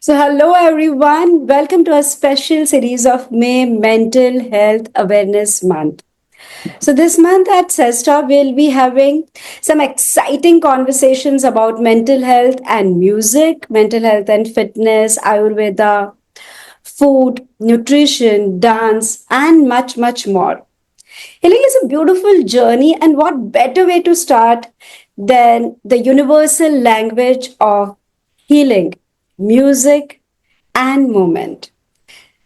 Hello everyone. Welcome to a special series of May Mental Health Awareness Month. This month at Cesta, we'll be having some exciting conversations about mental health and music, mental health and fitness, Ayurveda, food, nutrition, dance, and much, much more. Healing is a beautiful journey, and what better way to start than the universal language of healing, music, and movement.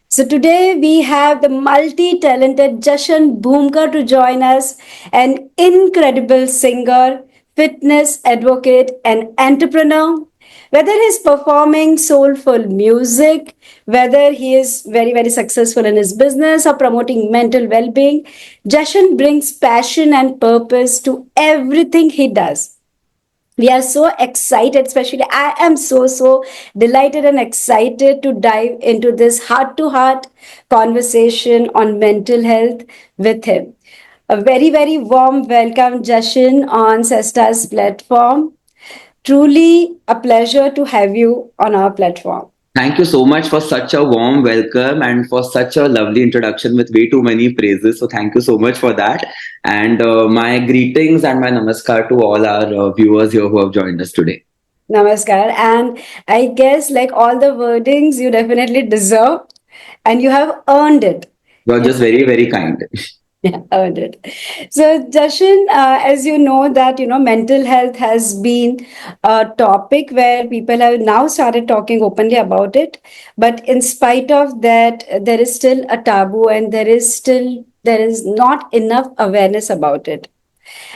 Today we have the multi-talented Jashan Bhumkar to join us, an incredible singer, fitness advocate, and entrepreneur. Whether he's performing soulful music, whether he is very, very successful in his business or promoting mental well-being, Jashan brings passion and purpose to everything he does. We are so excited, especially I am so delighted and excited to dive into this heart to heart conversation on mental health with him. A very warm welcome, Jashin, on Cesta's platform. Truly a pleasure to have you on our platform. Thank you so much for such a warm welcome and for such a lovely introduction with way too many praises. So, thank you so much for that. And my greetings and my namaskar to all our viewers here who have joined us today. Namaskar. And I guess, like all the wordings, you definitely deserve and you have earned it. You're just very kind. Yeah, earned it. Jashin, as you know that mental health has been a topic where people have now started talking openly about it, but in spite of that, there is still a taboo, and there is not enough awareness about it.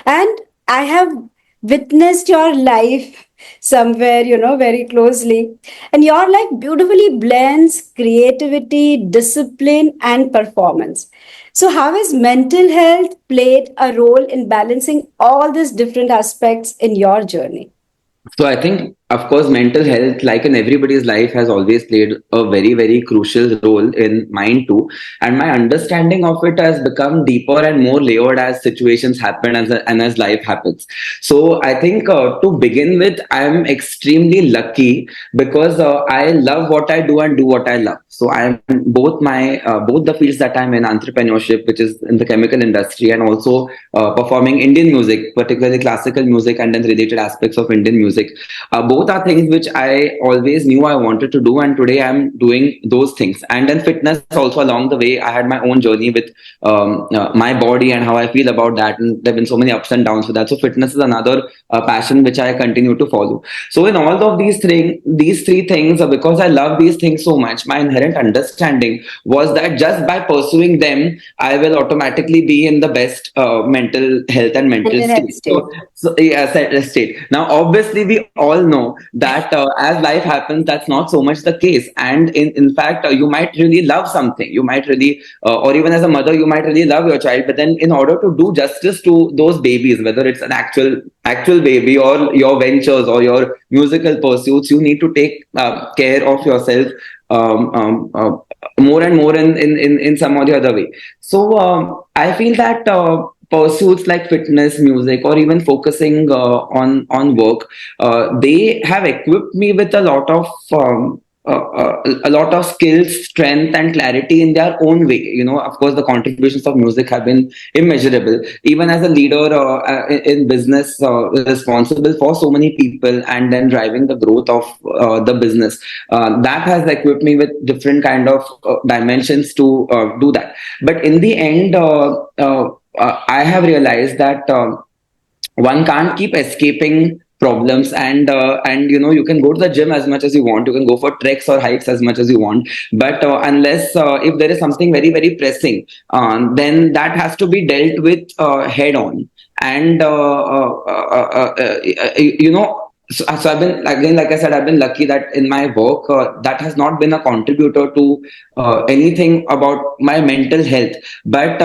And I have witnessed your life somewhere, very closely. And your life beautifully blends creativity, discipline, and performance. How has mental health played a role in balancing all these different aspects in your journey? So I think, of course, mental health, like in everybody's life, has always played a very crucial role in mine too. And my understanding of it has become deeper and more layered as situations happen and as life happens. So I think to begin with, I'm extremely lucky because I love what I do and do what I love. So I'm both the fields that I'm in, entrepreneurship, which is in the chemical industry, and also performing Indian music, particularly classical music, and then related aspects of Indian music. Both are things which I always knew I wanted to do, and today I'm doing those things. And then fitness also along the way. I had my own journey with my body and how I feel about that, and there've been so many ups and downs with that. So fitness is another passion which I continue to follow. So in all of these three things, because I love these things so much, my inherent understanding was that just by pursuing them, I will automatically be in the best mental health and mental state. State. Now, obviously, we all know that as life happens, that's not so much the case. And in fact, you might really love something. You might really, or even as a mother, you might really love your child. But then, in order to do justice to those babies, whether it's an actual baby or your ventures or your musical pursuits, you need to take care of yourself more and more in some or the other way. So I feel that pursuits like fitness, music, or even focusing on work, they have equipped me with a lot of skills, strength, and clarity in their own way. Of course, the contributions of music have been immeasurable. Even as a leader in business, responsible for so many people, and then driving the growth of the business, that has equipped me with different kind of dimensions to do that. But in the end, I have realized that one can't keep escaping problems, and you can go to the gym as much as you want, you can go for treks or hikes as much as you want, but unless if there is something very pressing, then that has to be dealt with head on. And so I've been, again, like I said, I've been lucky that in my work, that has not been a contributor to anything about my mental health. But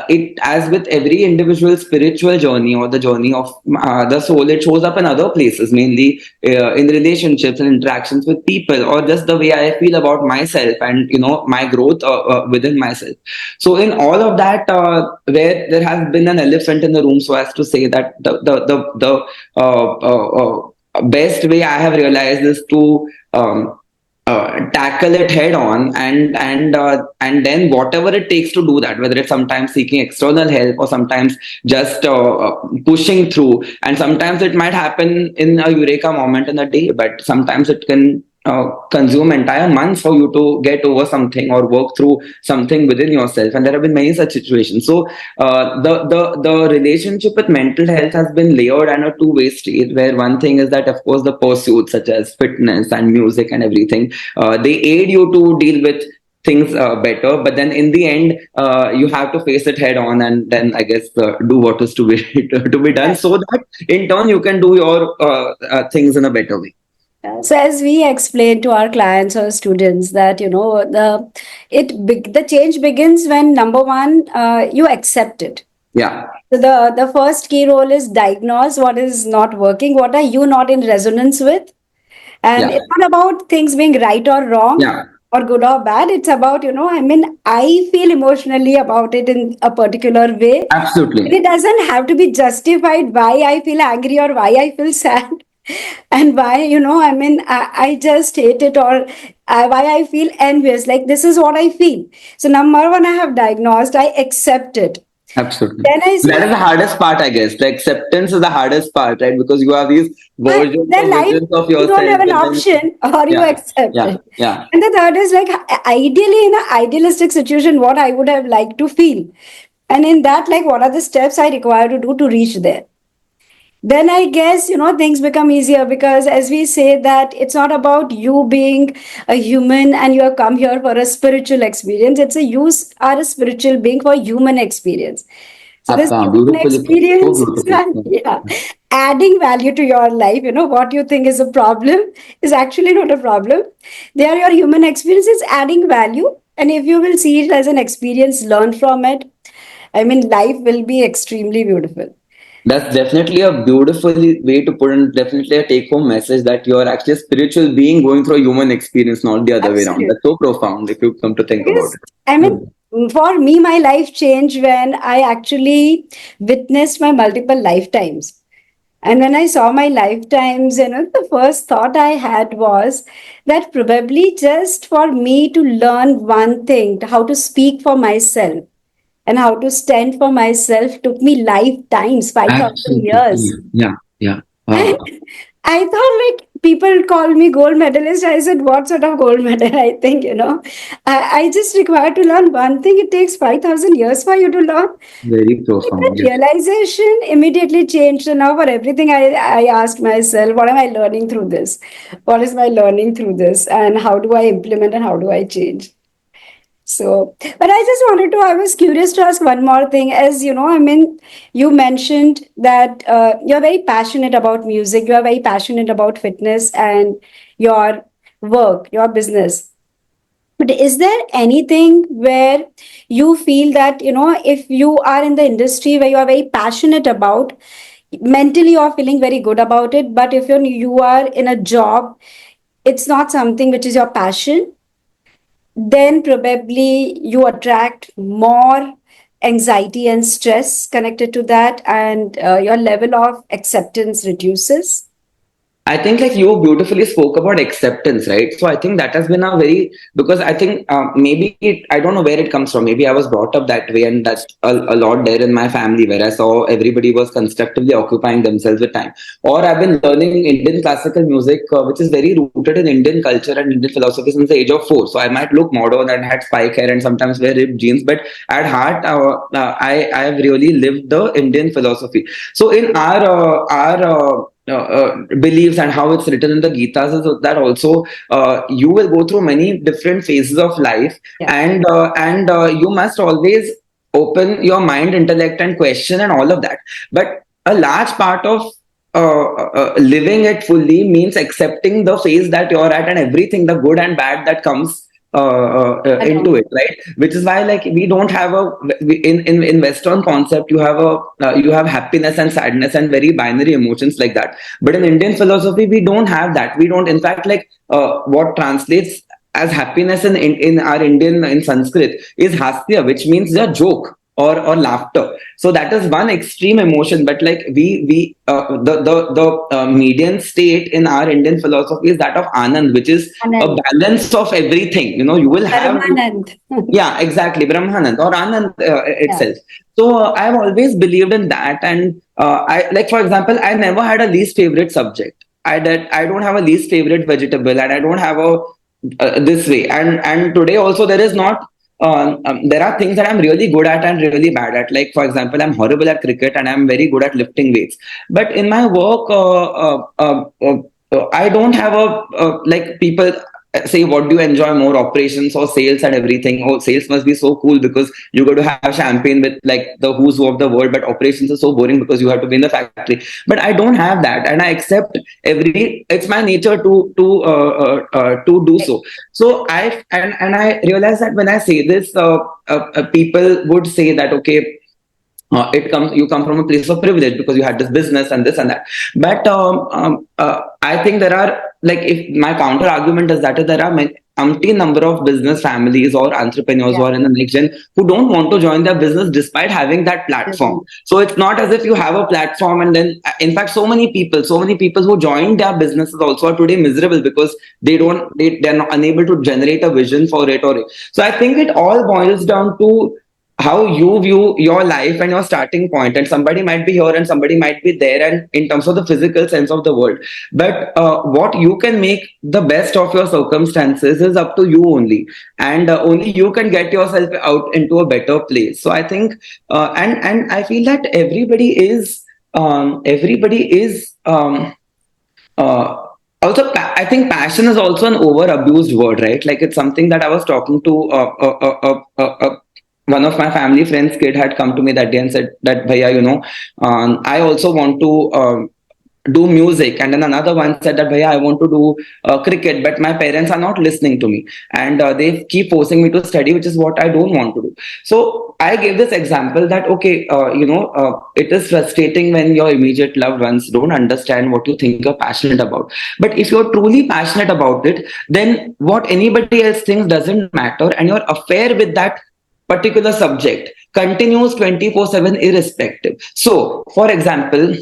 it, as with every individual spiritual journey or the journey of the soul, it shows up in other places, mainly in relationships and interactions with people, or just the way I feel about myself and my growth within myself. So in all of that, where there has been an elephant in the room, so as to say, that the best way I have realized is to tackle it head on, and then whatever it takes to do that, whether it's sometimes seeking external help or sometimes just pushing through, and sometimes it might happen in a eureka moment in a day, but sometimes it can consume entire months for you to get over something or work through something within yourself, and there have been many such situations. So the relationship with mental health has been layered and a two-way street, where one thing is that of course the pursuits such as fitness and music and everything, they aid you to deal with things better, but then in the end you have to face it head on, and then I guess do what is to be to be done, so that in turn you can do your things in a better way. So as we explain to our clients or students that the change begins when number one, you accept it. Yeah. So the first key role is diagnose what is not working, what are you not in resonance with, and Yeah. it's not about things being right or wrong Yeah. or good or bad. It's about I feel emotionally about it in a particular way. Absolutely. It doesn't have to be justified why I feel angry or why I feel sad and why, I just hate it, or why I feel envious. Like, this is what I feel. So, number one, I have diagnosed, I accept it. Absolutely. Then I That say, is the hardest part, I guess. The acceptance is the hardest part, right? Because you have these versions then or life, visions of you don't have yourself, an and then option, or you yeah, accept yeah, it. yeah. And the third is like, ideally, in an idealistic situation, what I would have liked to feel. And in that, like, what are the steps I require to do to reach there? Then I guess, things become easier, because as we say that it's not about you being a human and you have come here for a spiritual experience. It's a you are a spiritual being for human experience. So this human Beautifully put. So experience is beautifully. yeah, adding value to your life. What you think is a problem is actually not a problem. They are your human experiences adding value. And if you will see it as an experience, learn from it, life will be extremely beautiful. That's definitely a beautiful way to put in, definitely a take home message that you're actually a spiritual being going through a human experience, not the other way around. Absolutely. That's so profound if you come to think about Because, it. for me, my life changed when I actually witnessed my multiple lifetimes. And when I saw my lifetimes, the first thought I had was that probably just for me to learn one thing, how to speak for myself and how to stand for myself, took me lifetimes, 5,000 Absolutely. years. Yeah, yeah. And I thought, like, people call me gold medalist. I said, what sort of gold medal? I think, I just require to learn one thing. It takes 5,000 years for you to learn. Very Like, that profound. Yes. realization immediately changed. And now for everything, I asked myself, what am I learning through this? What is my learning through this? And how do I implement and how do I change? So, but I was curious to ask one more thing. As you mentioned that you're very passionate about music, you are very passionate about fitness and your work, your business. But is there anything where you feel that, if you are in the industry where you are very passionate about, mentally you are feeling very good about it, but if you are in a job, it's not something which is your passion, then probably you attract more anxiety and stress connected to that, and your level of acceptance reduces. I think like you beautifully spoke about acceptance, right? So I think that has been a very, because I think maybe I don't know where it comes from. Maybe I was brought up that way, and that's a lot there in my family where I saw everybody was constructively occupying themselves with time. Or I've been learning Indian classical music, which is very rooted in Indian culture and Indian philosophy since the age of 4. So I might look modern and had spike hair and sometimes wear ripped jeans, but at heart, I have really lived the Indian philosophy. So in our beliefs and how it's written in the Gitas is that also you will go through many different phases of life, Yeah. and you must always open your mind, intellect, and question and all of that. But a large part of living it fully means accepting the phase that you're at and everything, the good and bad that comes into Along. it, right? Which is why like we don't have in Western concept you have you have happiness and sadness and very binary emotions like that, but in Indian philosophy we don't have that. We don't, in fact, like what translates as happiness in our Indian, in Sanskrit, is hasya, which means a joke. or laughter. So that is one extreme emotion. But like we the median state in our Indian philosophy is that of Anand, which is a Anand. balance of everything. You know, you will have, Paramanand. yeah, exactly, Brahmanand or Anand Yeah. itself. So I've always believed in that, and I, like, for example, I never had a least favorite subject. I don't have a least favorite vegetable, and I don't have a this way. And today also there is not. There are things that I'm really good at and really bad at. Like, for example, I'm horrible at cricket and I'm very good at lifting weights. But in my work, I don't have a like people say, what do you enjoy more, operations or sales and everything? Oh, sales must be so cool because you got to have champagne with like the who's who of the world, but operations are so boring because you have to be in the factory. But I don't have that, and I accept every, it's my nature to do so. So and I realize that when I say this, people would say that, okay, it comes, you come from a place of privilege because you had this business and this and that. But I think there are, like, if my counter argument is that there are many umpteen number of business families or entrepreneurs who Yeah. are in the next gen who don't want to join their business despite having that platform. Mhm. So it's not as if you have a platform and then, in fact, so many people who joined their businesses also are today miserable because they're not unable to generate a vision for it. Or so I think it all boils down to how you view your life and your starting point. And somebody might be here and somebody might be there, and in terms of the physical sense of the world. But what you can make the best of your circumstances is up to you only, and only you can get yourself out into a better place. So I think, and I feel that everybody is uh, also, I think passion is also an over abused word, right? Like, it's something that I was talking to one of my family friends' kid had come to me that day and said that, Bhaiya, I also want to do music. And then another one said that, Bhaiya, I want to do cricket, but my parents are not listening to me, and they keep forcing me to study, which is what I don't want to do. So I gave this example that, okay, it is frustrating when your immediate loved ones don't understand what you think you're passionate about. But if you're truly passionate about it, then what anybody else thinks doesn't matter, and your affair with that particular subject continues 24/7 irrespective. So, for example,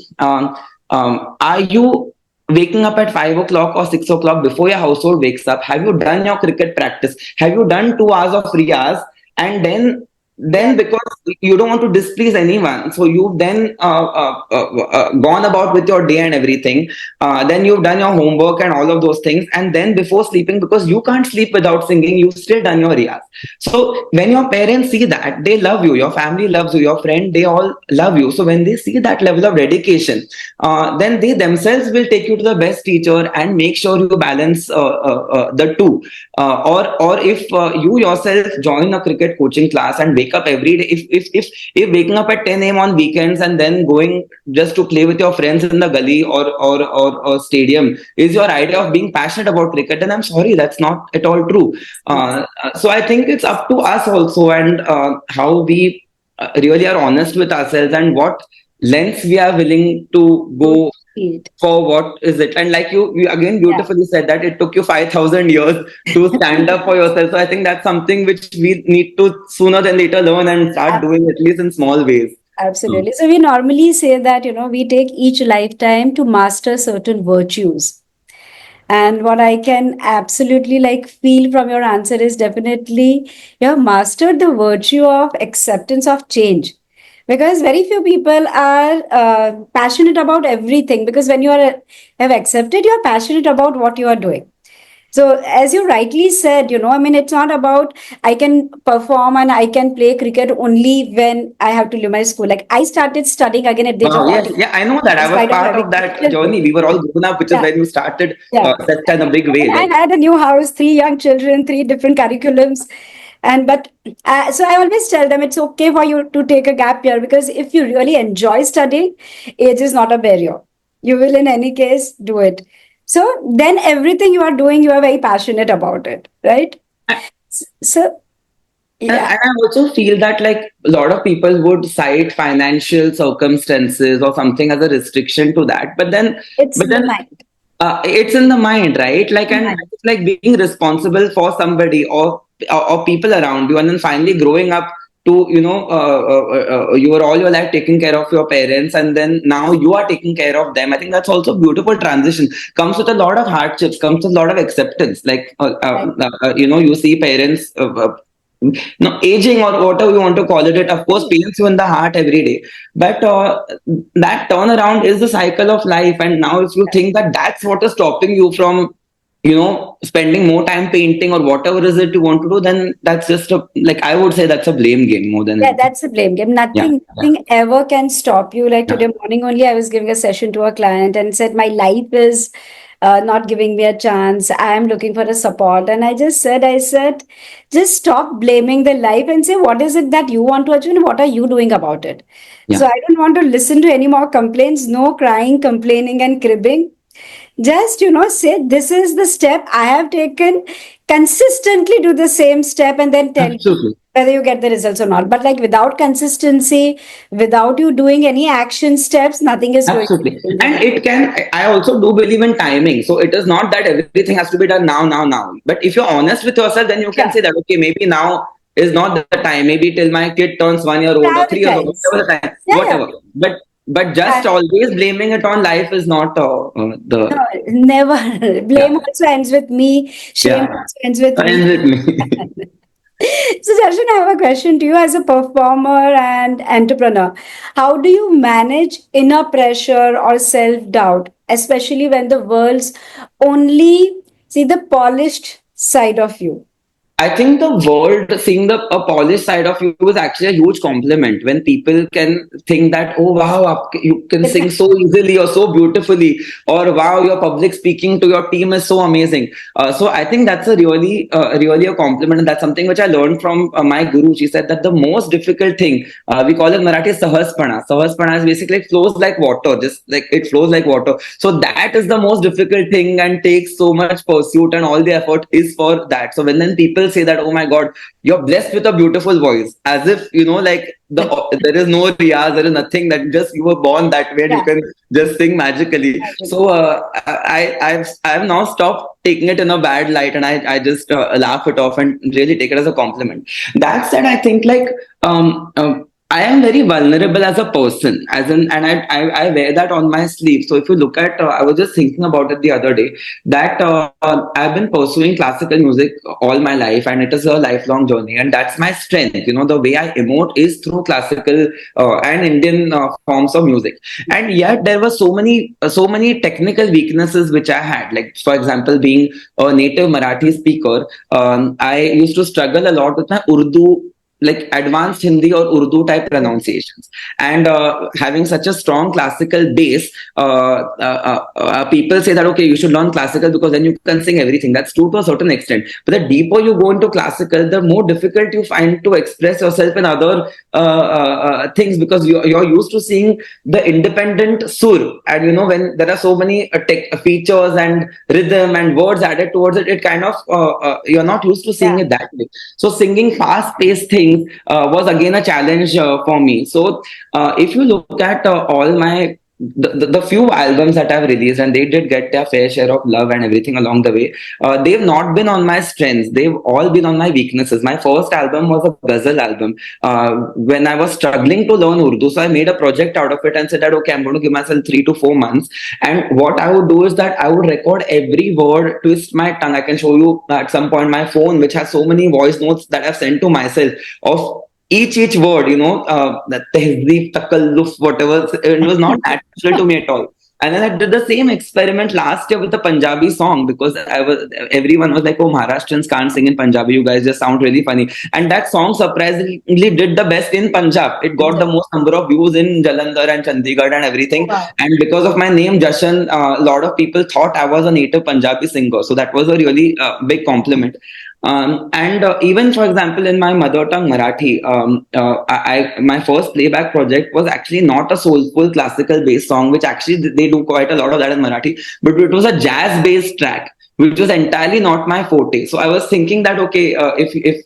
are you waking up at 5 o'clock or 6 o'clock before your household wakes up? Have you done your cricket practice? Have you done 2 hours of riyaz? And then Yeah. because you don't want to displease anyone, so you've then gone about with your day and everything. Then you've done your homework and all of those things, and then before sleeping, because you can't sleep without singing, you've still done your riyaz. So when your parents see that, they love you, your family loves you, your friend, they all love you. So when they see that level of dedication, then they themselves will take you to the best teacher and make sure you balance the two. Or if you yourself join a cricket coaching class and wake up every day, if waking up at 10 a.m. on weekends and then going just to play with your friends in the gully or stadium is your idea of being passionate about cricket, then I'm sorry, that's not at all true. So I think it's up to us also, and how we really are honest with ourselves and what lengths we are willing to Good go speed. for. What is it? And like you again Yeah. beautifully said that it took you 5,000 years to stand up for yourself. So I think that's something which we need to sooner than later learn and start doing, at least in small ways. Mm. Absolutely. So we normally say that, we take each lifetime to master certain virtues. And what I can absolutely like feel from your answer is definitely you have mastered the virtue of acceptance of change. Because very few people are passionate about everything. Because when you are have accepted, you are passionate about what you are doing. So, as you rightly said, I mean, it's not about I can perform and I can play cricket only when I have to leave my school. Like, I started studying again at the age of Yes, 14, yeah, I know that. in I was spite of part having of that children. journey. We were all grown up, which is Yeah, when you started yeah. Cesta in a big way. I Like, had a new house, three young children, three different curriculums. And but so I always tell them it's okay for you to take a gap year because if you really enjoy studying, age is not a barrier. You will, in any case, do it. So then everything you are doing, you are very passionate about it, right? So, yeah, and I also feel that, like, a lot of people would cite financial circumstances or something as a restriction to that. it's But in the then mind. it's in the mind, right? Like, The and mind. it's like being responsible for somebody or people around you, and then finally growing up. to, you were all your life taking care of your parents, and then now you are taking care of them. I think that's also a beautiful transition. Comes with a lot of hardships, comes with a lot of acceptance. Like, Right. you see parents, no, aging or whatever you want to call it. It of course pains you in the heart every day, but that turnaround is the cycle of life. And now, if you think that that's what is stopping you from, spending more time painting or whatever is it you want to do, then that's just a, like, I would say that's a blame game more than Yeah, anything. that's a blame game. Yeah, yeah, Nothing ever can stop you. Like yeah. today morning only, I was giving a session to a client and said, my life is not giving me a chance. I am looking for a support. And I said, just stop blaming the life and say, what is it that you want to achieve and what are you doing about it? So Yeah. I don't want to listen to any more complaints, no crying, complaining, and cribbing. Just, say, this is the step I have taken. Consistently do the same step and then tell me Absolutely. whether you get the results or not. But like without consistency, without you doing any action steps, nothing is going to Absolutely. change in And life. it can, I also do believe in timing. So it is not that everything has to be done now, now, now. But if you're honest with yourself, then you can Yeah. say that, okay, maybe now is not the time. Maybe till my kid turns 1 year old or 3 years old, Prioritize. whatever the time, Yeah, yeah. whatever. But just And always blaming it on life is not the, no, never. yeah, Blame also ends with me. Shame yeah, also ends with yeah. me. Ends with me. So, Darshan, I have a question to you as a performer and entrepreneur. How do you manage inner pressure or self doubt, especially when the world's only see the polished side of you? I think the world seeing a polished side of you is actually a huge compliment when people can think that, oh wow, you can sing so easily or so beautifully, or wow, your public speaking to your team is so amazing. So I think that's a really a compliment, and that's something which I learned from my guru. She said that the most difficult thing, we call it in Marathi sahaspana. Sahaspana is basically it flows like water, just like it flows like water. So that is the most difficult thing and takes so much pursuit, and all the effort is for that. So when then people say that, oh my god, you're blessed with a beautiful voice, as if, like there is no riyaz, there is nothing, that just you were born that way and you Yeah, can just sing magically. So magically. I've now stopped taking it in a bad light, and I just laugh it off and really take it as a compliment. That said, I think like, I am very vulnerable as a person, as in, and I wear that on my sleeve. So if you look at, I was just thinking about it the other day, that I've been pursuing classical music all my life, and it is a lifelong journey, and that's my strength. The way I emote is through classical and Indian forms of music, and yet there were so many technical weaknesses which I had. Like, for example, being a native Marathi speaker, I used to struggle a lot with my Urdu, like advanced Hindi or Urdu type pronunciations. And having such a strong classical base, people say that, okay, you should learn classical because then you can sing everything. That's true to a certain extent. But the deeper you go into classical, the more difficult you find to express yourself in other things, because you're used to seeing the independent sur. And when there are so many tech features and rhythm and words added towards it, it kind of, you're not used to seeing Yeah. it that way. So singing fast-paced things was again a challenge for me. So if you look at all my the few albums that I've released, and they did get their fair share of love and everything along the way, they've not been on my strengths. They've all been on my weaknesses. My first album was a ghazal album. When I was struggling to learn Urdu, so I made a project out of it and said that, okay, I'm going to give myself 3 to 4 months. And what I would do is that I would record every word, twist my tongue. I can show you at some point my phone, which has so many voice notes that I've sent to myself of each word, that tehzeeb, takalluf, whatever. It was not natural to me at all. And then I did the same experiment last year with a Punjabi song, because everyone was like, "Oh, Maharashtrians can't sing in Punjabi. You guys just sound really funny." And that song surprisingly did the best in Punjab. It got the most number of views in Jalandhar and Chandigarh and Oh, everything. wow. And because of my name Jashan, a lot of people thought I was a native Punjabi singer. So that was a really big compliment. And even, for example, in my mother tongue Marathi, my first playback project was actually not a soulful classical based song, which actually they do quite a lot of that in Marathi, but it was a jazz based track, which was entirely not my forte. So I was thinking that, okay, if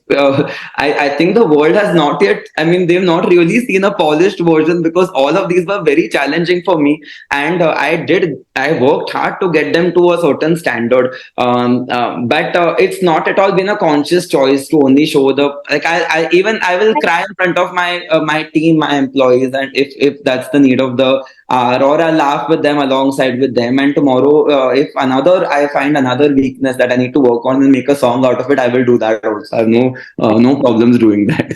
I think the world has not yet, I mean, they've not really seen a polished version, because all of these were very challenging for me. And I worked hard to get them to a certain standard. But it's not at all been a conscious choice to only show the, like, I will cry in front of my team, my employees, and if that's the need of the or I'll laugh with them, alongside with them. And tomorrow, if another I find another weakness that I need to work on and make a song out of it, I will do that also. I have no problems doing that.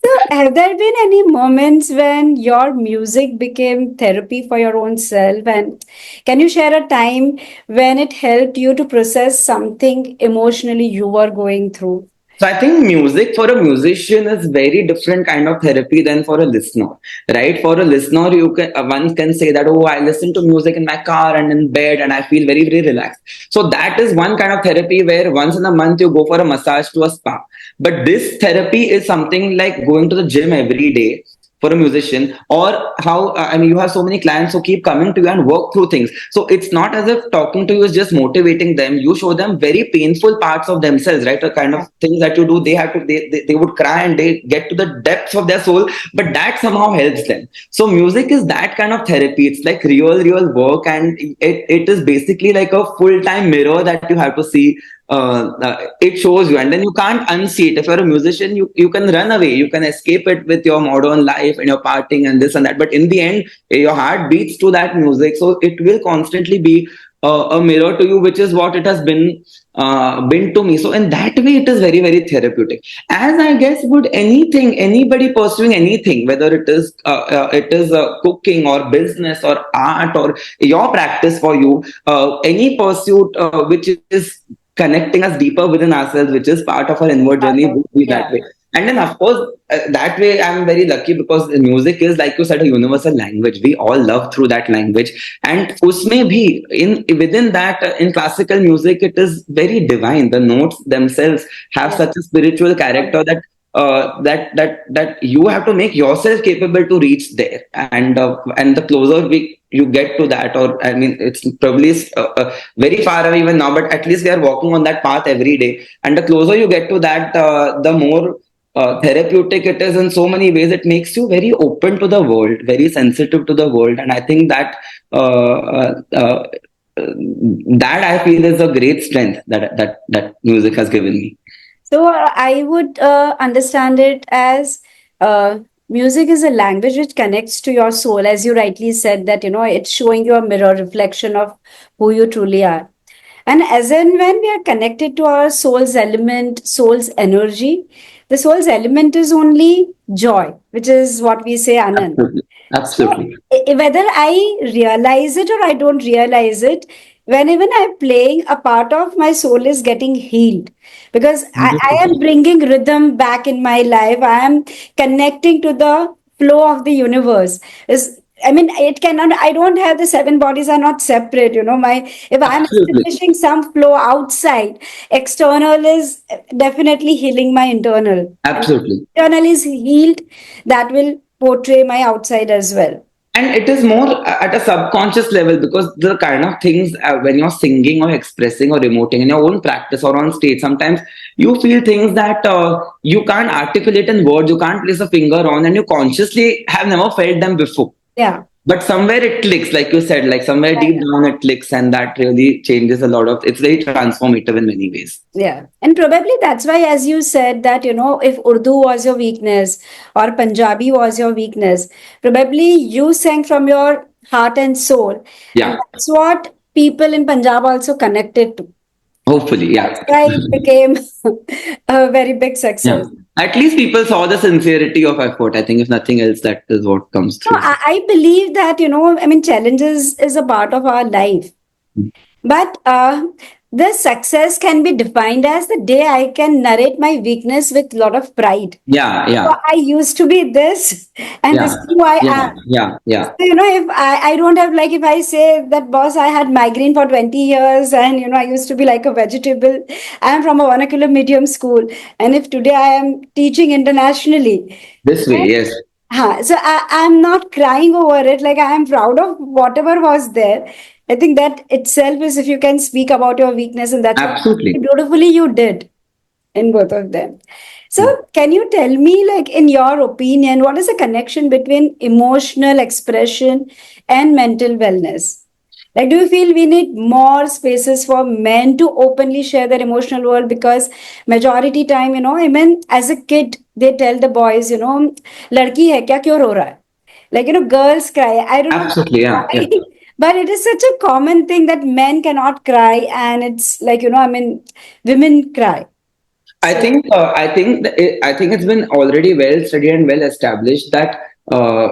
So, have there been any moments when your music became therapy for your own self? And can you share a time when it helped you to process something emotionally you were going through? So I think music for a musician is very different kind of therapy than for a listener, right? For a listener, you can one can say that, oh, I listen to music in my car and in bed, and I feel very very relaxed. So that is one kind of therapy where once in a month you go for a massage to a spa. But this therapy is something like going to the gym every day for a musician, or how I mean, you have so many clients who keep coming to you and work through things. So it's not as if talking to you is just motivating them. You show them very painful parts of themselves, right? The kind of things that you do, they have to they would cry and they get to the depths of their soul, but that somehow helps them. So music is that kind of therapy. It's like real work, and it is basically like a full-time mirror that you have to see. It shows you, and then you can't unsee it. If you're a musician, you can run away, you can escape it with your modern life and your partying and this and that, but in the end, your heart beats to that music, so it will constantly be a mirror to you, which is what it has been to me. So in that way, it is very very therapeutic, as I guess would anybody pursuing anything, whether it is cooking or business or art or your practice. For you, any pursuit which is connecting us deeper within ourselves, which is part of our inward journey, would be that Yeah. way. And then, of course, that way I'm very lucky, because music is, like you said, a universal language. We all love through that language, and usme bhi, in within that, in classical music, it is very divine. The notes themselves have Yeah. such a spiritual character that. That you have to make yourself capable to reach there, and the closer you get to that, or I mean, it's probably very far away even now, but at least we are walking on that path every day. And the closer you get to that, the more therapeutic it is in so many ways. It makes you very open to the world, very sensitive to the world, and I think that that I feel is a great strength that music has given me. So I would understand it as music is a language which connects to your soul, as you rightly said, that it's showing you a mirror reflection of who you truly are. And as in when we are connected to our soul's element, soul's energy, the soul's element is only joy, which is what we say Anand. Absolutely, So, absolutely. whether I realize it or I don't realize it, when even I'm playing, a part of my soul is getting healed because I am bringing rhythm back in my life. I am connecting to the flow of the universe. Is I mean, it cannot. I don't have the seven bodies are not separate. My if I'm Absolutely. establishing some flow outside, external is definitely healing my internal, and Absolutely. internal is healed. That will portray my outside as well. And it is more at a subconscious level, because the kind of things, when you're singing or expressing or emoting in your own practice or on stage, sometimes you feel things that you can't articulate in words, you can't place a finger on, and you consciously have never felt them before. Yeah. But somewhere it clicks, like you said, like somewhere deep down it clicks, and that really changes a lot of, it's very transformative in many ways. Yeah. And probably that's why, as you said, that, if Urdu was your weakness or Punjabi was your weakness, probably you sang from your heart and soul. And Yeah, that's what people in Punjab also connected to. hopefully, That's yeah. why it became a very big Yeah. success. At least people saw the sincerity of effort. I think if nothing else, that is what comes No, through. I believe that, I mean, challenges is a part of our life. But the success can be defined as the day I can narrate my weakness with a lot of pride. Yeah, So yeah, I used to be this, and this yeah, is who I yeah, am. yeah, So, yeah. if I don't have, like, if I say that, boss, I had migraine for 20 years and, I used to be like a vegetable. I am from a vernacular medium school. And if today I am teaching internationally, This way, yes. so I'm not crying over it. Like, I am proud of whatever was there. I think that itself is if you can speak about your weakness, and that's what Absolutely. beautifully you did in both of them. So, can you tell me, like, in your opinion, what is the connection between emotional expression and mental wellness? Like, do you feel we need more spaces for men to openly share their emotional world? Because majority time, I mean, as a kid, they tell the boys, ladki hai kya, kyun ro raha hai? Like, girls cry. I don't know Absolutely. Yeah. why, Yeah. but it is such a common thing that men cannot cry, and it's like, I mean, women cry. I So, think I think it's been already well studied and well established that uh,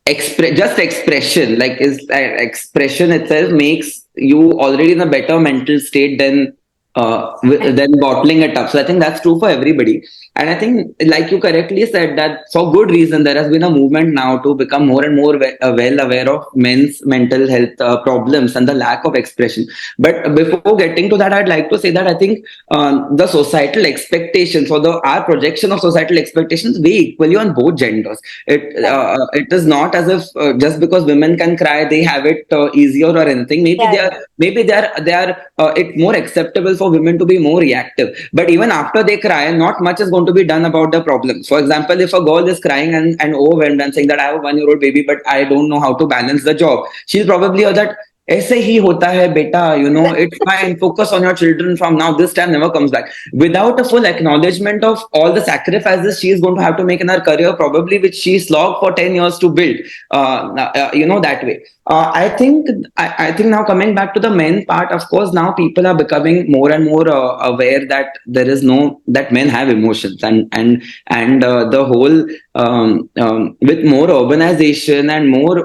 just expression, like is expression itself makes you already in a better mental state than bottling it up. So I think that's true for everybody. And I think, like you correctly said, that for good reason there has been a movement now to become more and more well aware of men's mental health problems and the lack of expression. But before getting to that, I'd like to say that I think the societal expectations, or the our projection of societal expectations, weigh equally on both genders. It is not as if just because women can cry they have it easier or anything. yeah, Maybe they are it more acceptable for women to be more reactive. But even after they cry, not much is going to be done about the problems. For example, if a girl is crying and overwhelmed and saying that I have a 1 year old baby but I don't know how to balance the job, she'll probably hear that ऐसे ही होता है बेटा, it's fine, focus on your children from now, this time never comes back, without a full acknowledgement of all the sacrifices she is going to have to make in her career, probably which she slogged for 10 years to build, that way. I think now, coming back to the men part, of course, now people are becoming more and more aware that that men have emotions, and the whole with more urbanization and more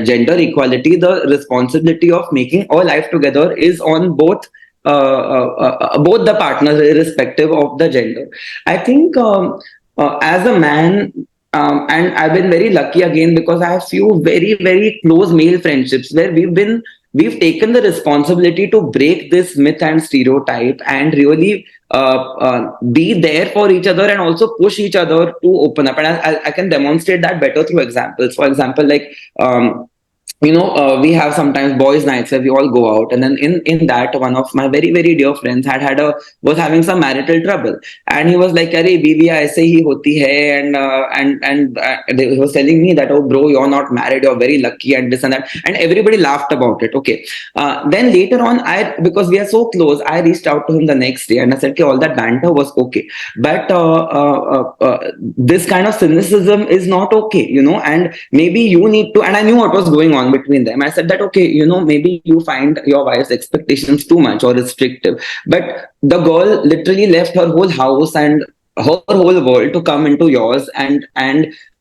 gender equality, the responsibility of making our life together is on both the partners, irrespective of the gender. I think as a man, and I've been very lucky again because I have few very very close male friendships where we've taken the responsibility to break this myth and stereotype and really be there for each other and also push each other to open up. And I can demonstrate that better through examples. For example, like we have sometimes boys nights where we all go out, and then in that, one of my very very dear friends was having some marital trouble, and he was like, "Arey biwi aise hi hoti hai," he was telling me that, "Oh bro, you're not married, you're very lucky," and this and that, and everybody laughed about it. Okay, then later on, because we are so close, I reached out to him the next day and I said, "Okay, all that banter was okay, but this kind of cynicism is not okay, and maybe you need to." And I knew what was going on between them. I said that, okay, maybe you find your wife's expectations too much or restrictive, but the girl literally left her whole house and her whole world to come into yours, and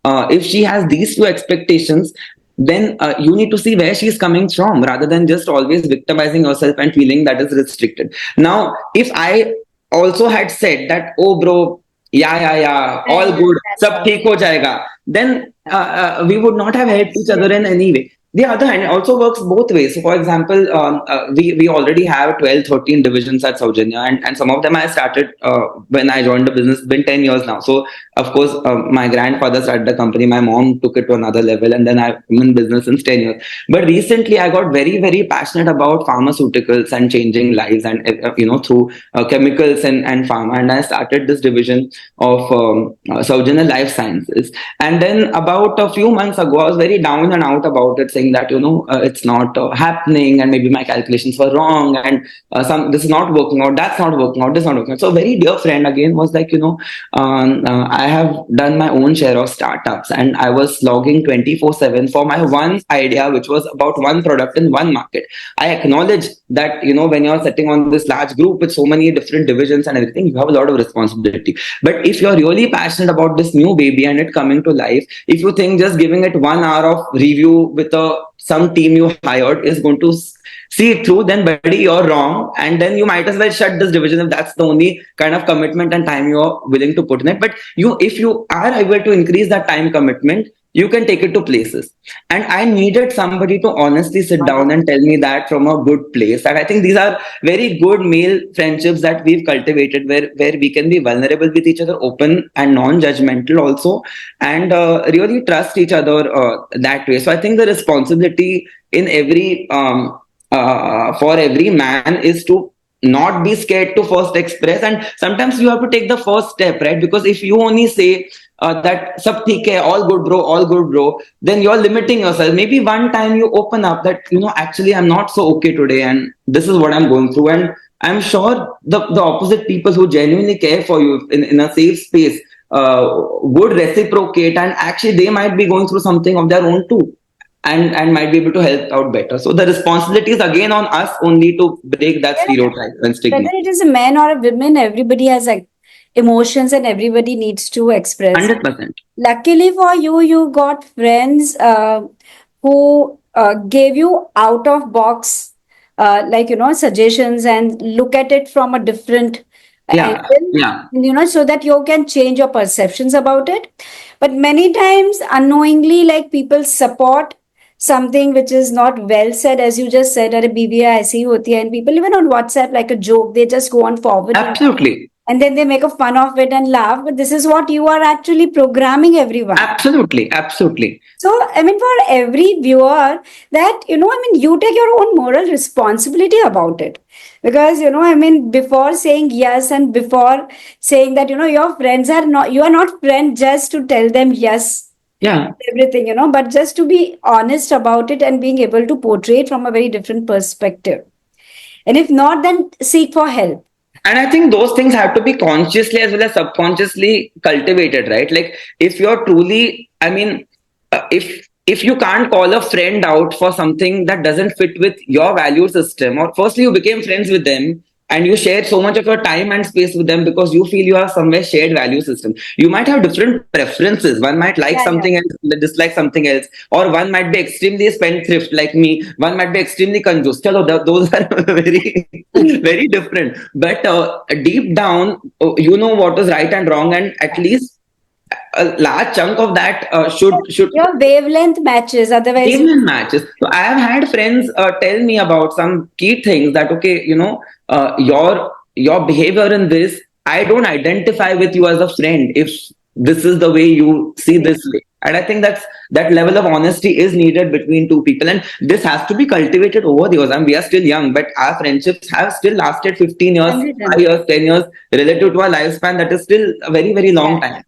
if she has these two expectations, then you need to see where she's coming from, rather than just always victimizing yourself and feeling that is restricted. Now, if I also had said that, "Oh bro, yeah, all good, sab theek ho jayega," then we would not have helped each other in any way. The other hand, it also works both ways. So, for example, we already have 12, 13 divisions at Saujanya, and some of them I started when I joined the business. It's been 10 years now. So, of course, my grandfather started the company, my mom took it to another level, and then I've been in business since 10 years. But recently, I got very, very passionate about pharmaceuticals and changing lives, and through chemicals and pharma. And I started this division of Saujanya Life Sciences. And then about a few months ago, I was very down and out about it, saying that it's not happening, and maybe my calculations were wrong, and this is not working out, that's not working out, this is not working out. So a very dear friend again was like, I have done my own share of startups, and I was logging 24/7 for my one idea, which was about one product in one market. I acknowledge that when you're sitting on this large group with so many different divisions and everything, you have a lot of responsibility. But if you're really passionate about this new baby and it coming to life, if you think just giving it 1 hour of review with some team you hired is going to see it through, then buddy, you're wrong. And then you might as well shut this division if that's the only kind of commitment and time you're willing to put in it. But if you are able to increase that time commitment, you can take it to places. And I needed somebody to honestly sit down and tell me that from a good place. And I think these are very good male friendships that we've cultivated, where we can be vulnerable with each other, open and non-judgmental also, and really trust each other that way. So I think the responsibility in every for every man is to not be scared to first express, and sometimes you have to take the first step, right? Because if you only say that sab theek hai, all good bro, all good bro, then you're limiting yourself. Maybe one time you open up that, actually I'm not so okay today, and this is what I'm going through, and I'm sure the opposite people who genuinely care for you in a safe space would reciprocate, and actually they might be going through something of their own too, and might be able to help out better. So the responsibility is again on us only to break that Yeah, stereotype and stigma. whether it is a man or a woman, everybody has like emotions and everybody needs to express. 100%. Luckily for you, you got friends who gave you out of box, like, suggestions and look at it from a different Yeah, angle, yeah. so that you can change your perceptions about it. But many times, unknowingly, like people support something which is not well said, as you just said, अरे बीवियाँ ऐसी ही होती है, and people even on WhatsApp, like a joke, they just go on forwarding Absolutely. and then they make a fun of it and laugh. But this is what you are actually programming everyone. Absolutely. Absolutely. So, I mean, for every viewer, that, I mean, you take your own moral responsibility about it. Because, I mean, before saying yes and before saying that, your friends are not, you are not friend just to tell them yes, Yeah. everything, but just to be honest about it and being able to portray it from a very different perspective. And if not, then seek for help. And I think those things have to be consciously as well as subconsciously cultivated, right? Like if you're truly, I mean, if you can't call a friend out for something that doesn't fit with your value system, or firstly you became friends with them and you shared so much of your time and space with them because you feel you have somewhere shared value system. You might have different preferences. One might like Yeah, yeah. something else, dislike something else, or one might be extremely spendthrift like me. One might be extremely conjuice. Chalo, those are very very different. But deep down, you know what is right and wrong, and at least a large chunk of that should Your wavelength matches, otherwise, even matches. So I have had friends tell me about some key things that, okay, your behavior in this, I don't identify with you as a friend if this is the way you see this way. And I think that level of honesty is needed between two people, and this has to be cultivated over the years. And we are still young, but our friendships have still lasted 15 years, 5 100. years, 10 years, relative to our lifespan. That is still a very very long Yeah. time.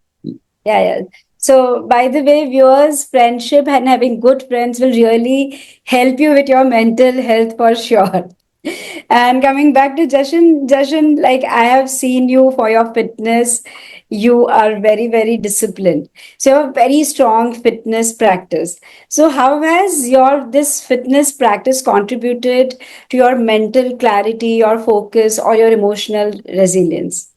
Yeah, yeah. So, by the way, viewers, friendship and having good friends will really help you with your mental health for sure. And coming back to Jashan, like I have seen you for your fitness, you are very, very disciplined. So, you have a very strong fitness practice. So, how has your this fitness practice contributed to your mental clarity, your focus, or your emotional resilience?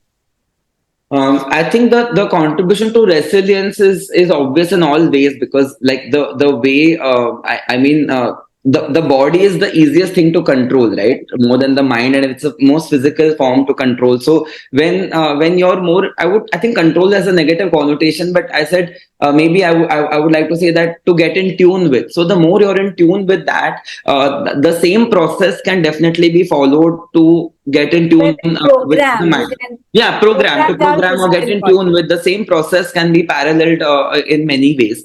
I think that the contribution to resilience is obvious in all ways, because like the way I mean the body is the easiest thing to control, right? More than the mind, and it's the most physical form to control. So when you're more, I think control has a negative connotation, but I said maybe I would like to say that to get in tune with. So the more you're in tune with that, the same process can definitely be followed to get in tune with the Program, you mind. can Yeah, program to program your program or get physical in body. tune with the same process can be paralleled in many ways.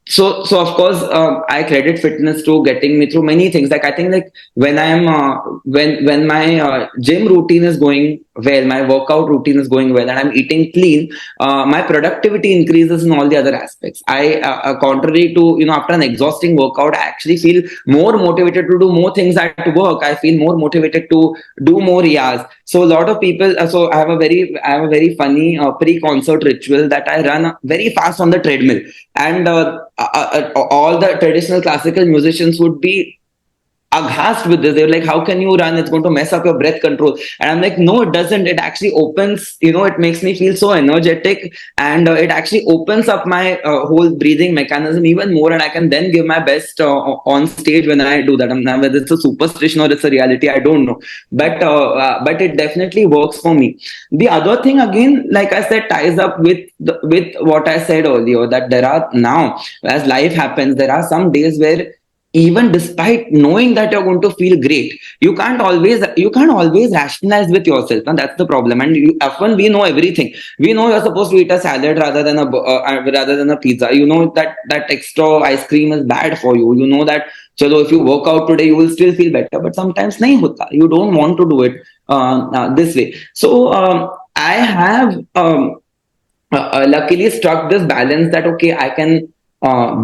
So of course I credit fitness to getting me through many things. Like I think like when I'm when my gym routine is going well, my workout routine is going well, and I'm eating clean, my productivity increases in all the other aspects. I contrary to, after an exhausting workout, I actually feel more motivated to do more things at work. I feel more motivated to do more years. So a lot of people, so I have a very funny pre-concert ritual that I run very fast on the treadmill, and all the traditional classical musicians would be aghast with this. They were like, how can you run? It's going to mess up your breath control. And I'm like, no, it doesn't. It actually opens, it makes me feel so energetic, and it actually opens up my whole breathing mechanism even more. And I can then give my best on stage when I do that. Whether it's a superstition or it's a reality, I don't know. But it definitely works for me. The other thing, again, like I said, ties up with what I said earlier, that there are now, as life happens, there are some days where even despite knowing that you're going to feel great, you can't always rationalize with yourself, and that's the problem. And often we know everything. We know you're supposed to eat a salad rather than a pizza. You know that extra ice cream is bad for you. You know that, chalo, if you work out today you will still feel better, but sometimes nahi hota. You don't want to do it this way. So I have luckily struck this balance that okay, I can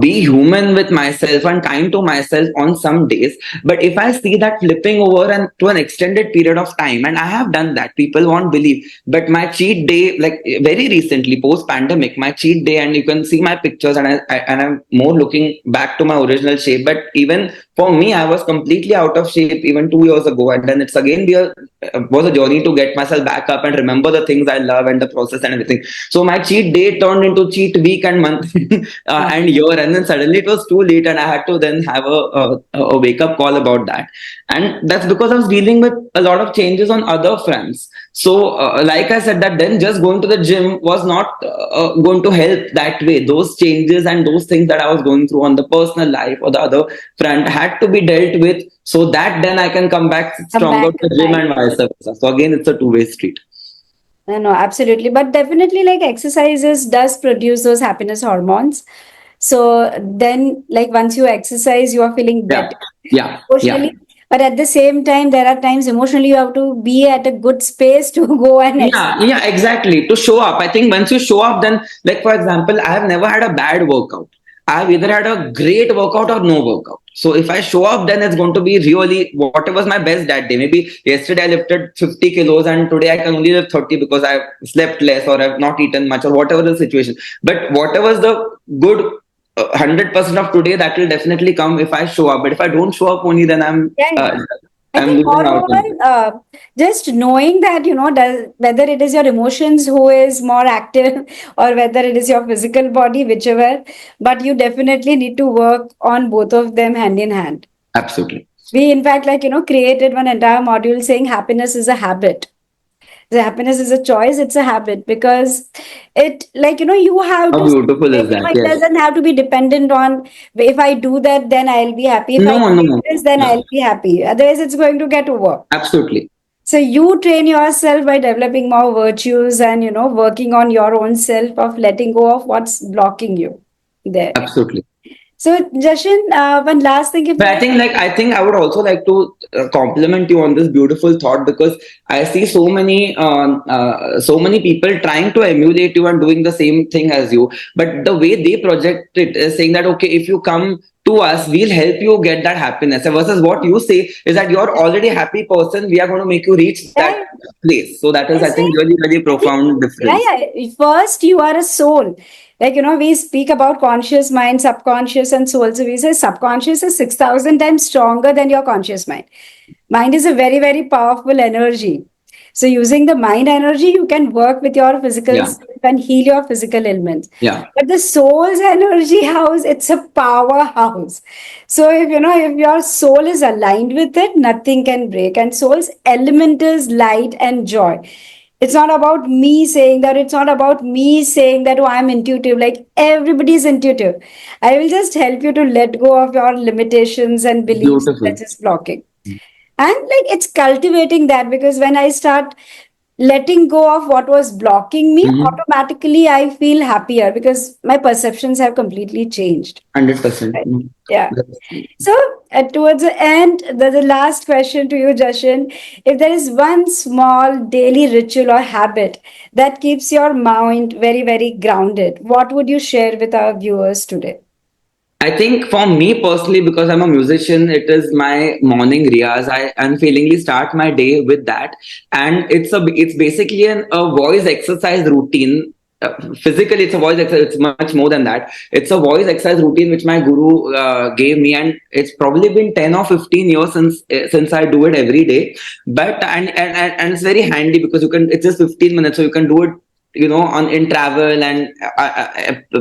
be human with myself and kind to myself on some days. But if I see that flipping over and to an extended period of time, and I have done that, people won't believe, but my cheat day, like very recently post pandemic, my cheat day, and you can see my pictures, and I'm more looking back to my original shape. But even for me, I was completely out of shape even 2 years ago, and then it's again was a journey to get myself back up and remember the things I love and the process and everything. So my cheat day turned into cheat week and month and year, and then suddenly it was too late, and I had to then have a wake up call about that. And that's because I was dealing with a lot of changes on other fronts. So like I said, that then just going to the gym was not going to help that way. Those changes and those things that I was going through on the personal life or the other front had to be dealt with, so that then I can come back Come stronger back to to the gym life. and vice versa. So again, it's a two-way street. No, no, absolutely. But definitely, like exercises does produce those happiness hormones. So then, like once you exercise, you are feeling Yeah, better yeah, yeah. emotionally. But at the same time, there are times emotionally you have to be at a good space to go and exercise. Yeah, exactly. To show up. I think once you show up, then, like, for example, I have never had a bad workout. I've either had a great workout or no workout. So if I show up, then it's going to be really whatever was my best that day. Maybe yesterday I lifted 50 kilos and today I can only lift 30 because I've slept less or I've not eaten much or whatever the situation. But whatever's the good 100% of today, that will definitely come if I show up. But if I don't show up only, then Yeah, yeah. I I'm think losing out moreover, on it. just knowing that, whether it is your emotions who is more active or whether it is your physical body, whichever, but you definitely need to work on both of them hand in hand. Absolutely. We, in fact, created one entire module saying happiness is a habit. The happiness is a choice, it's a habit because you have How to, beautiful is that? it Yes. doesn't have to be dependent on if I do that, then I'll be happy. If I No, do no. this, then Yeah, I'll be happy. Otherwise, it's going to get over. absolutely. So you train yourself by developing more virtues and working on your own self of letting go of what's blocking you there. Absolutely. So Jashan, one last thing, if But there is. I think I would also like to compliment you on this beautiful thought, because I see so many people trying to emulate you and doing the same thing as you. But the way they project it is saying that okay, if you come to us, we'll help you get that happiness. Versus what you say is that you're already a happy person. We are going to make you reach that Yeah, place. So that is, I it's think, like, really really I think, profound yeah, difference. yeah. First, you are a soul. We speak about conscious mind, subconscious, and soul. So we say subconscious is 6,000 times stronger than your conscious mind. Mind is a very, very powerful energy. So using the mind energy, you can work with your physical Yeah, self and heal your physical ailments. yeah, But the soul's energy house, it's a powerhouse. So if your soul is aligned with it, nothing can break. And soul's element is light and joy. It's not about me saying that. It's not about me saying that, oh, I'm intuitive. Like everybody is intuitive. I will just help you to let go of your limitations and beliefs beautiful. that is blocking. And like it's cultivating that, because when I start letting go of what was blocking me, Mm-hmm. automatically I feel happier because my perceptions have completely changed. 100%. Right. Yeah. So, towards the end, the last question to you, Jashan. If there is one small daily ritual or habit that keeps your mind very, very grounded, what would you share with our viewers today? I think for me personally, because I'm a musician, it is my morning riyaz. I unfailingly start my day with that, and it's basically a voice exercise routine. Physically, it's a voice exercise. It's much more than that. It's a voice exercise routine which my guru gave me, and it's probably been 10 or 15 years since I do it every day. But and it's very handy because you can. It's just 15 minutes, so you can do it on in travel and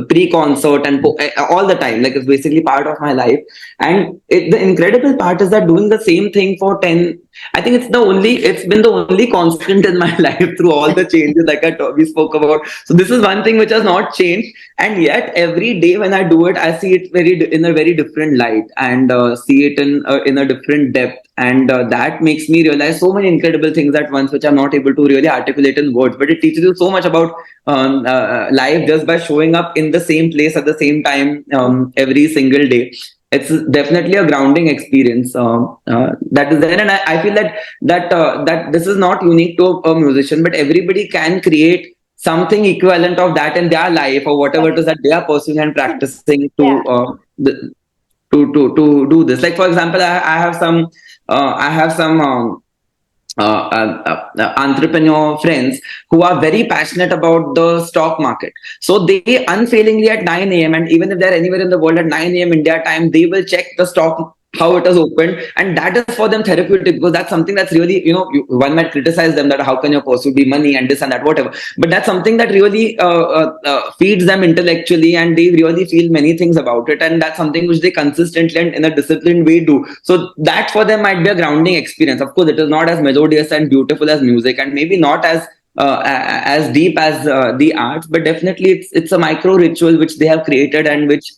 pre-concert and all the time. Like it's basically part of my life. And the incredible part is that doing the same thing for I think it's been the only constant in my life through all the changes like we spoke about. So this is one thing which has not changed, and yet every day when I do it, I see it in a very different light, and see it in a different depth, and that makes me realize so many incredible things at once, which I'm not able to really articulate in words. But it teaches you so much about life just by showing up in the same place at the same time every single day. It's definitely a grounding experience that is there, and I feel that this is not unique to a musician, but everybody can create something equivalent of that in their life, or whatever it is that they are pursuing and practicing Yeah. to do this. Like for example, I have some entrepreneur friends who are very passionate about the stock market. So they unfailingly at 9 a.m. and even if they're anywhere in the world at 9 a.m. India time, they will check the stock how it is opened, and that is for them therapeutic, because that's something that's really, one might criticize them that how can your pursuit be money and this and that, whatever, but that's something that really feeds them intellectually, and they really feel many things about it, and that's something which they consistently and in a disciplined way do. So that for them might be a grounding experience. Of course it is not as melodious and beautiful as music, and maybe not as deep as the arts, but definitely it's a micro ritual which they have created, and which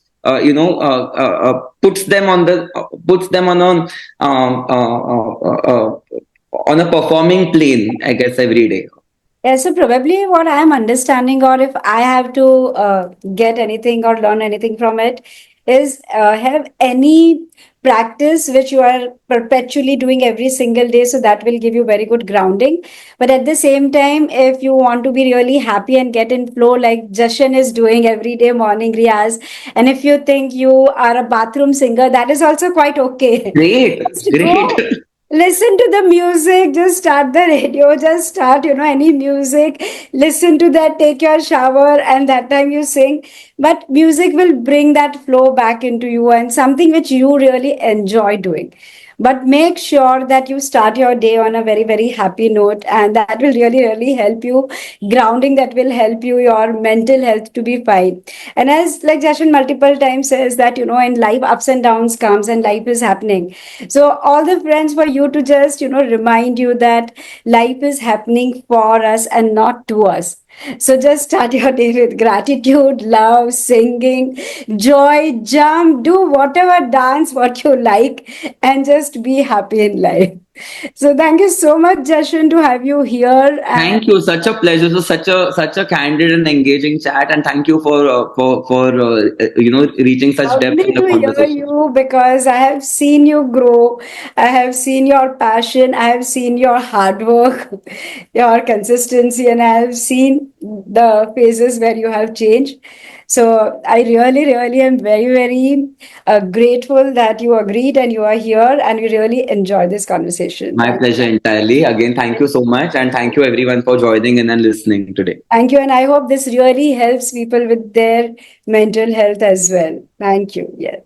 puts them on a performing plane, I guess, every day. Yeah, so probably what I am understanding, or if I have to get anything or learn anything from it, is have any practice which you are perpetually doing every single day. So that will give you very good grounding. But at the same time, if you want to be really happy and get in flow, like Jashan is doing every day morning riyaz, and if you think you are a bathroom singer, that is also quite okay. Great, Just great. go. Listen to the music, just start the radio, just start, any music, listen to that, take your shower, and that time you sing. But music will bring that flow back into you and something which you really enjoy doing. But make sure that you start your day on a very, very happy note, and that will really, really help you. Grounding that will help you, your mental health to be fine. And as like Jashan multiple times says that, in life, ups and downs comes and life is happening. So all the friends, for you to just, remind you that life is happening for us and not to us. So just start your day with gratitude, love, singing, joy, jump, do whatever dance what you like, and just be happy in life. So thank you so much, Jashan, to have you here. And Thank you. Such a pleasure. So such a candid and engaging chat, and thank you for reaching such depth lovely in the to hear conversation. you because I have seen you grow. I have seen your passion. I have seen your hard work, your consistency, and I have seen the phases where you have changed. So I really, really am very, very grateful that you agreed and you are here, and we really enjoy this conversation. My pleasure entirely. Again, thank you so much, and thank you everyone for joining in and listening today. Thank you, and I hope this really helps people with their mental health as well. Thank you. Yes.